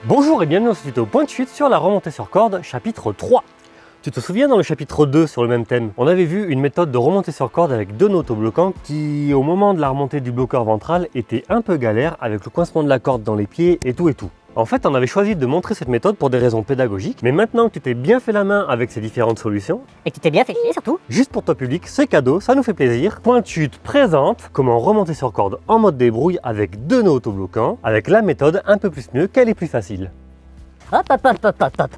Bonjour et bienvenue dans ce tuto point de chute sur la remontée sur corde chapitre 3. Tu te souviens dans le chapitre 2 sur le même thème, on avait vu une méthode de remontée sur corde avec deux nœuds autobloquants qui au moment de la remontée du bloqueur ventral était un peu galère avec le coincement de la corde dans les pieds et tout. En fait, on avait choisi de montrer cette méthode pour des raisons pédagogiques, mais maintenant que tu t'es bien fait la main avec ces différentes solutions, et que tu t'es bien fait chier surtout, juste pour toi public, c'est cadeau, ça nous fait plaisir. Point de chute présente comment remonter sur corde en mode débrouille avec deux nœuds autobloquants, avec la méthode un peu plus mieux qu'elle est plus facile. hop.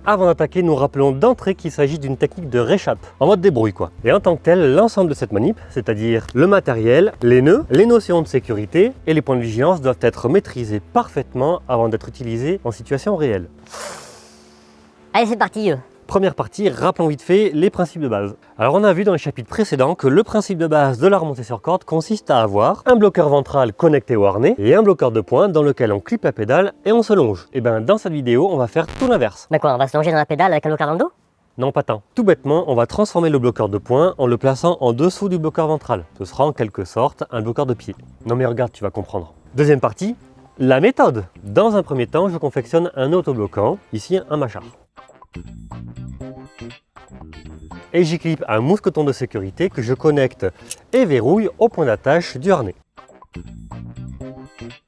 Avant d'attaquer, nous rappelons d'entrée qu'il s'agit d'une technique de réchappe, en mode débrouille quoi. Et en tant que tel, l'ensemble de cette manip, c'est-à-dire le matériel, les nœuds, les notions de sécurité et les points de vigilance doivent être maîtrisés parfaitement avant d'être utilisés en situation réelle. Allez, c'est parti. Première partie, rappelons vite fait les principes de base. Alors on a vu dans les chapitres précédents que le principe de base de la remontée sur corde consiste à avoir un bloqueur ventral connecté au harnais et un bloqueur de poing dans lequel on clippe la pédale et on se longe. Et bien dans cette vidéo, on va faire tout l'inverse. Bah quoi, on va se longer dans la pédale avec un bloqueur dans le dos? Non, pas tant. Tout bêtement, on va transformer le bloqueur de poing en le plaçant en dessous du bloqueur ventral. Ce sera en quelque sorte un bloqueur de pied. Non mais regarde, tu vas comprendre. Deuxième partie, la méthode. Dans un premier temps, je confectionne un autobloquant, ici un mâchard. Et j'y clippe un mousqueton de sécurité que je connecte et verrouille au point d'attache du harnais.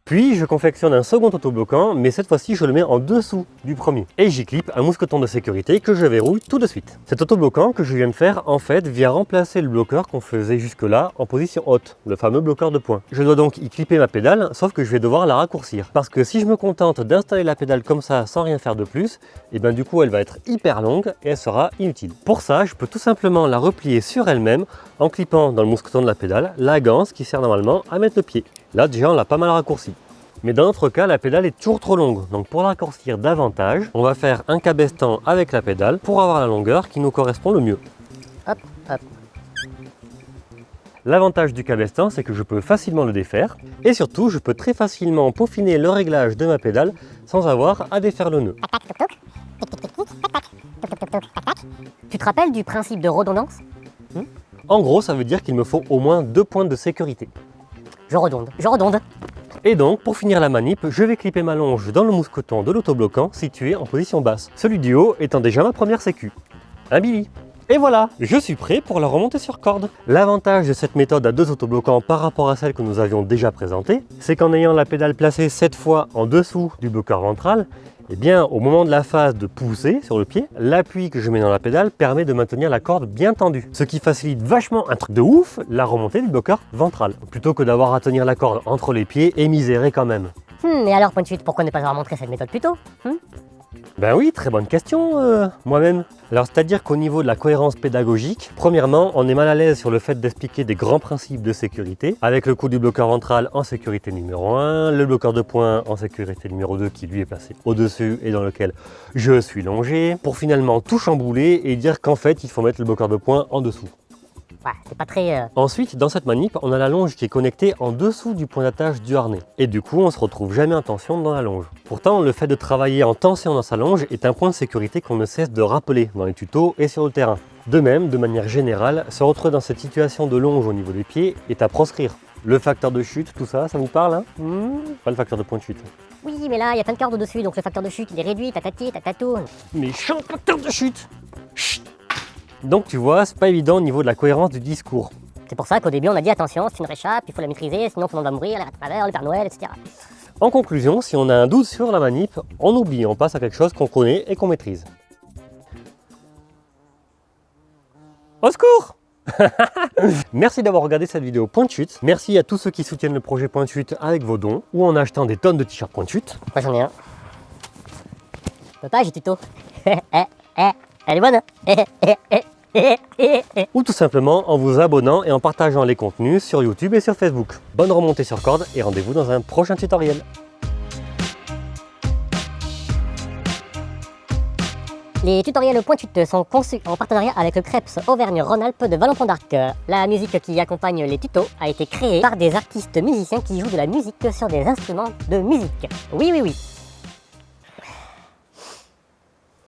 Puis je confectionne un second autobloquant, mais cette fois-ci je le mets en dessous du premier. Et j'y clippe un mousqueton de sécurité que je verrouille tout de suite. Cet autobloquant que je viens de faire, en fait, vient remplacer le bloqueur qu'on faisait jusque-là en position haute, le fameux bloqueur de poing. Je dois donc y clipper ma pédale, sauf que je vais devoir la raccourcir. Parce que si je me contente d'installer la pédale comme ça sans rien faire de plus, et bien du coup elle va être hyper longue et elle sera inutile. Pour ça, je peux tout simplement la replier sur elle-même en clippant dans le mousqueton de la pédale la ganse qui sert normalement à mettre le pied. Là déjà on l'a pas mal raccourci. Mais dans notre cas, la pédale est toujours trop longue. Donc pour la raccourcir davantage, on va faire un cabestan avec la pédale pour avoir la longueur qui nous correspond le mieux. Hop. L'avantage du cabestan, c'est que je peux facilement le défaire. Et surtout, je peux très facilement peaufiner le réglage de ma pédale sans avoir à défaire le nœud. Tu te rappelles du principe de redondance? En gros, ça veut dire qu'il me faut au moins 2 points de sécurité. Je redonde. Et donc, pour finir la manip, je vais clipper ma longe dans le mousqueton de l'autobloquant situé en position basse. Celui du haut étant déjà ma première sécu. Un Billy. Et voilà, je suis prêt pour la remontée sur corde. L'avantage de cette méthode à deux autobloquants par rapport à celle que nous avions déjà présentée, c'est qu'en ayant la pédale placée cette fois en dessous du bloqueur ventral, eh bien, au moment de la phase de pousser sur le pied, l'appui que je mets dans la pédale permet de maintenir la corde bien tendue. Ce qui facilite vachement un truc de ouf, la remontée du bloqueur ventral. Plutôt que d'avoir à tenir la corde entre les pieds et misérer quand même. Et alors, point de chute, pourquoi ne pas avoir montré cette méthode plus tôt? Ben oui, très bonne question, moi-même. Alors, c'est-à-dire qu'au niveau de la cohérence pédagogique, premièrement, on est mal à l'aise sur le fait d'expliquer des grands principes de sécurité, avec le coup du bloqueur ventral en sécurité numéro 1, le bloqueur de poing en sécurité numéro 2 qui lui est placé au-dessus et dans lequel je suis longé, pour finalement tout chambouler et dire qu'en fait, il faut mettre le bloqueur de poing en dessous. Ouais, c'est pas très... Ensuite, dans cette manip, on a la longe qui est connectée en dessous du point d'attache du harnais. Et du coup, on se retrouve jamais en tension dans la longe. Pourtant, le fait de travailler en tension dans sa longe est un point de sécurité qu'on ne cesse de rappeler dans les tutos et sur le terrain. De même, de manière générale, se retrouver dans cette situation de longe au niveau des pieds est à proscrire. Le facteur de chute, tout ça, ça vous parle hein Pas le facteur de point de chute. Oui, mais là, il y a plein de cordes au-dessus, donc le facteur de chute, il est réduit, tatati, tatatou. Méchant facteur de chute. Chut. Donc tu vois, c'est pas évident au niveau de la cohérence du discours. C'est pour ça qu'au début, on a dit attention, c'est une réchappe, il faut la maîtriser, sinon tout le monde va mourir, la à travers, le Père Noël, etc. En conclusion, si on a un doute sur la manip, on oublie, on passe à quelque chose qu'on connaît et qu'on maîtrise. Au secours! Merci d'avoir regardé cette vidéo point de chute. Merci à tous ceux qui soutiennent le projet point de chute avec vos dons ou en achetant des tonnes de t-shirts point de chute. Moi j'en ai un. Papa, j'ai tuto. Elle est bonne Ou tout simplement en vous abonnant et en partageant les contenus sur YouTube et sur Facebook. Bonne remontée sur corde et rendez-vous dans un prochain tutoriel. Les tutoriels point de chute sont conçus en partenariat avec le Creps Auvergne-Rhône-Alpes de Vallon-Pont d'Arc. La musique qui accompagne les tutos a été créée par des artistes musiciens qui jouent de la musique sur des instruments de musique. Oui.